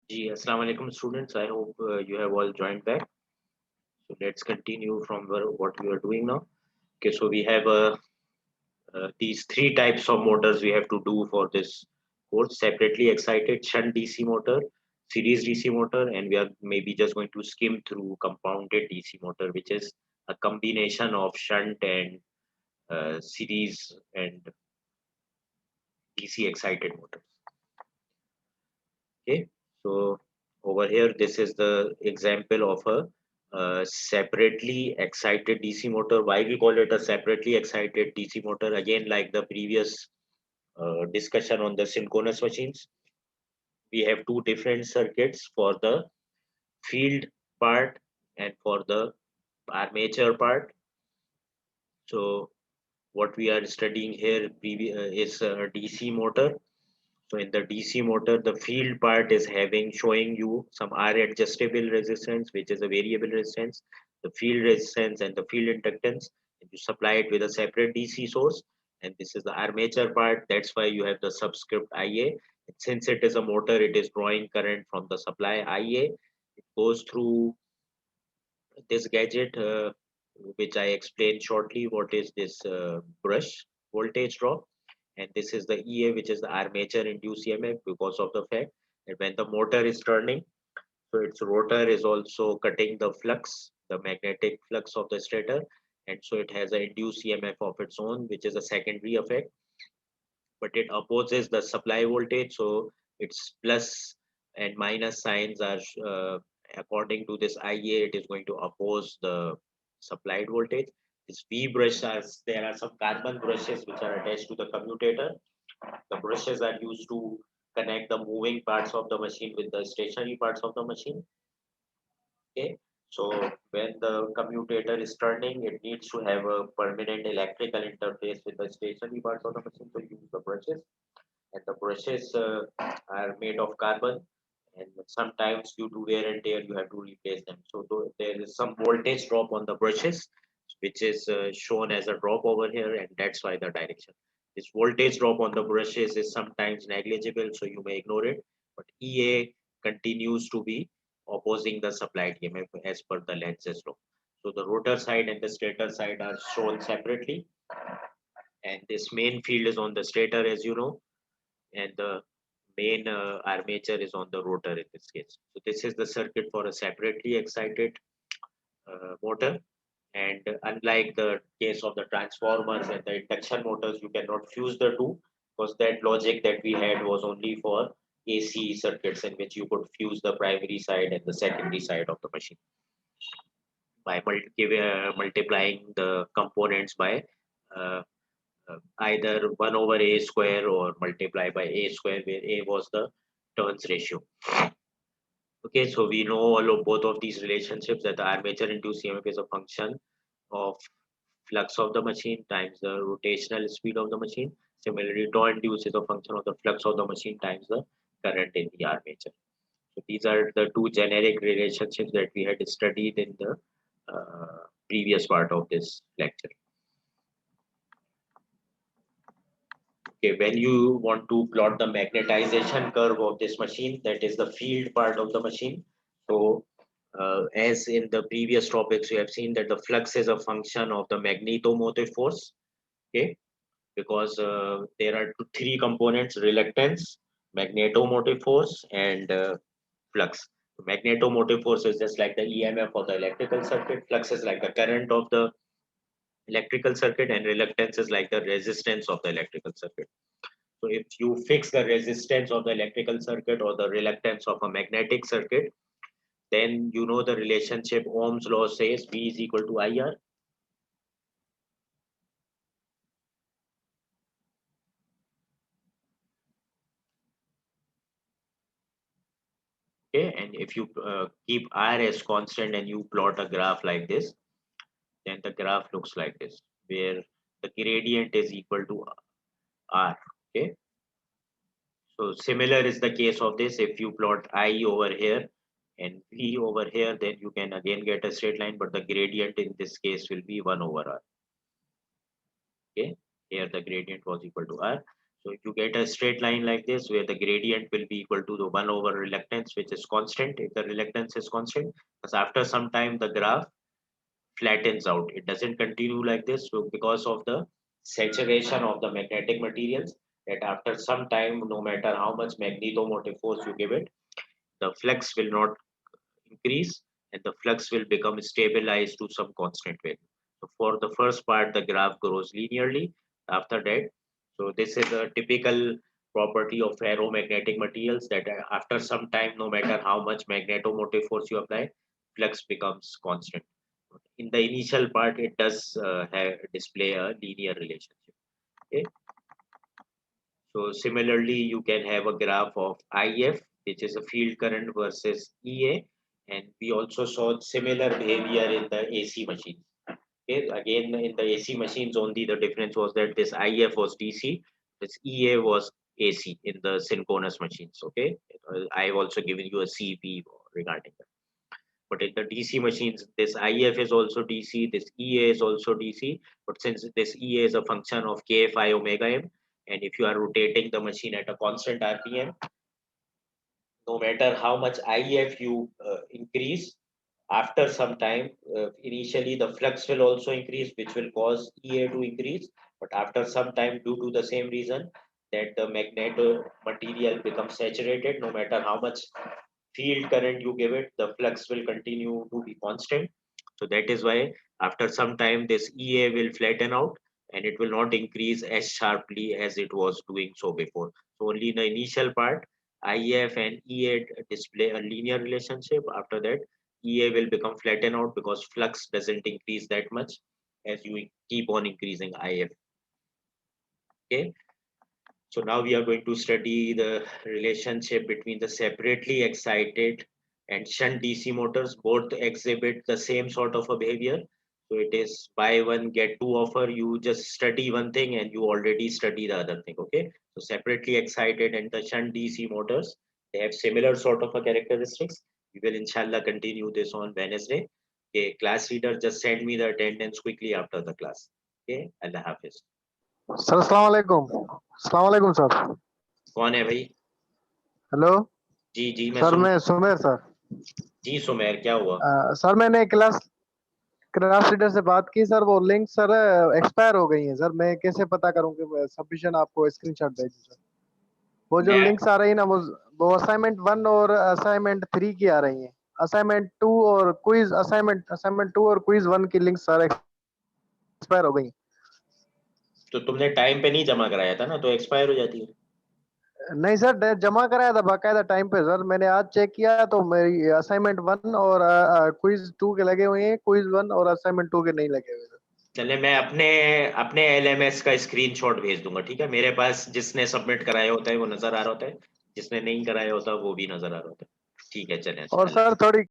Ji, Assalamu alaikum students. I hope you have all joined back. So let's continue from what we are doing now. Okay, so we have these three types of motors we have to do for this course: separately excited shunt DC motor, series DC motor, and we are maybe just going to skim through compounded DC motor, which is a combination of shunt and series and DC excited motors. Okay, so over here, this is the example of a separately excited DC motor. Why we call it a separately excited DC motor? Again, like the previous discussion on the synchronous machines, we have two different circuits for the field part and for the armature part. So what we are studying here is a DC motor. So in the DC motor, the field part is showing you some R adjustable resistance, which is a variable resistance, the field resistance and the field inductance. And you supply it with a separate DC source. And this is the armature part. That's why you have the subscript IA. And since it is a motor, it is drawing current from the supply IA. It goes through this gadget, which I explained shortly. What is this brush voltage drop? And this is the EA, which is the armature induced EMF, because of the fact that when the motor is turning, so its rotor is also cutting the flux, the magnetic flux of the stator, and so it has an induced EMF of its own, which is a secondary effect, but it opposes the supply voltage. So its plus and minus signs are according to this IA, it is going to oppose the supplied voltage. This V brush, as there are some carbon brushes which are attached to the commutator. The brushes are used to connect the moving parts of the machine with the stationary parts of the machine. Okay. So when the commutator is turning, it needs to have a permanent electrical interface with the stationary parts of the machine. So use the brushes, and the brushes are made of carbon. And sometimes due to wear and tear, you have to replace them. So there is some voltage drop on the brushes, which is shown as a drop over here, and that's why the direction. This voltage drop on the brushes is sometimes negligible, so you may ignore it. But EA continues to be opposing the supplied EMF as per the Lenz's law. So the rotor side and the stator side are shown separately, and this main field is on the stator, as you know, and the main armature is on the rotor in this case. So this is the circuit for a separately excited motor. And unlike the case of the transformers and the induction motors, you cannot fuse the two, because that logic that we had was only for AC circuits, in which you could fuse the primary side and the secondary side of the machine by multiplying the components by uh, either 1 over a square or multiply by a square, where a was the turns ratio. Okay, so we know all of both of these relationships, that the armature induced EMF is a function of flux of the machine times the rotational speed of the machine. Similarly, torque induced is a function of the flux of the machine times the current in the armature. So these are the two generic relationships that we had studied in the previous part of this lecture. Okay, when you want to plot the magnetization curve of this machine, that is the field part of the machine. So, as in the previous topics, we have seen that the flux is a function of the magnetomotive force. Okay, because there are three components: reluctance, magnetomotive force, and flux. Magnetomotive force is just like the EMF of the electrical circuit. Flux is like the current of the electrical circuit, and reluctance is like the resistance of the electrical circuit. So if you fix the resistance of the electrical circuit or the reluctance of a magnetic circuit, then you know the relationship Ohm's law says V is equal to IR. Okay, and if you keep R as constant and you plot a graph like this, then the graph looks like this, where the gradient is equal to R. Okay, so similar is the case of this. If you plot I over here and V over here, then you can again get a straight line, but the gradient in this case will be 1 over R. Okay, here the gradient was equal to R. So you get a straight line like this where the gradient will be equal to the 1 over reluctance, which is constant if the reluctance is constant. Because after some time the graph flattens out. It doesn't continue like this. So because of the saturation of the magnetic materials, that after some time, no matter how much magnetomotive force you give it, the flux will not increase and the flux will become stabilized to some constant value. So for the first part, the graph grows linearly. After that, so this is a typical property of ferromagnetic materials that after some time, no matter how much magnetomotive force you apply, flux becomes constant. In the initial part, it does display a linear relationship. Okay. So similarly, you can have a graph of IF, which is a field current versus EA, and we also saw similar behavior in the AC machines. Okay, again in the AC machines, only the difference was that this IF was DC, this EA was AC in the synchronous machines. Okay, I have also given you a CP regarding that. But in the DC machines, this IF is also DC, this EA is also DC. But since this EA is a function of KFI omega m, and if you are rotating the machine at a constant RPM, no matter how much IF you increase, after some time, initially the flux will also increase, which will cause EA to increase. But after some time, due to the same reason, that the magneto material becomes saturated, no matter how much field current you give it, the flux will continue to be constant. So that is why after some time, this EA will flatten out and it will not increase as sharply as it was doing so before. So only in the initial part, IF and EA display a linear relationship. After that, EA will become flatten out because flux doesn't increase that much as you keep on increasing IF. Okay. So now we are going to study the relationship between the separately excited and shunt DC motors. Both exhibit the same sort of a behavior. So it is buy one, get two offer. You just study one thing and you already study the other thing. Okay. So separately excited and the shunt DC motors, they have similar sort of a characteristics. We will inshallah continue this on Wednesday. Okay. Class leader, just send me the attendance quickly after the class. Okay. Allah Hafiz. Sir अस्सलाम वालेकुम sir. कौन है भाई? Hello जी जी मैं sir, सुन मैं Sumer sir. जी सुमेर, क्या हुआ? Sir मैंने क्लास क्लास लीडर से बात की सर, वो लिंक सर एक्सपायर हो गई है सर। मैं कैसे पता करूं कि सबमिशन आपको स्क्रीनशॉट भेजूं सर? वो जो मैं लिंक्स आ रही है ना, वो असाइनमेंट 1 और असाइनमेंट 3 की आ रही हैं। असाइनमेंट 2 और क्विज असाइनमेंट 2 और क्विज 1 की लिंक सर एक्सपायर हो गई। तो तुमने टाइम पे नहीं जमा कराया था ना, तो एक्सपायर हो जाती है। नहीं सर, जमा कराया था बाकायदा टाइम पे सर। मैंने आज चेक किया तो मेरी असाइनमेंट 1 और क्विज 2 के लगे हुए हैं, क्विज 1 और असाइनमेंट 2 के नहीं लगे हुए सर। चले, मैं अपने अपने LMS का स्क्रीनशॉट भेज दूंगा, ठीक है? मेरे पास जिसने सबमिट कराया होता है वो नजर आ रहा होता है, जिसने नहीं कराया होता वो भी नजर आ रहा होता है। ठीक है, चले। और सर थोड़ी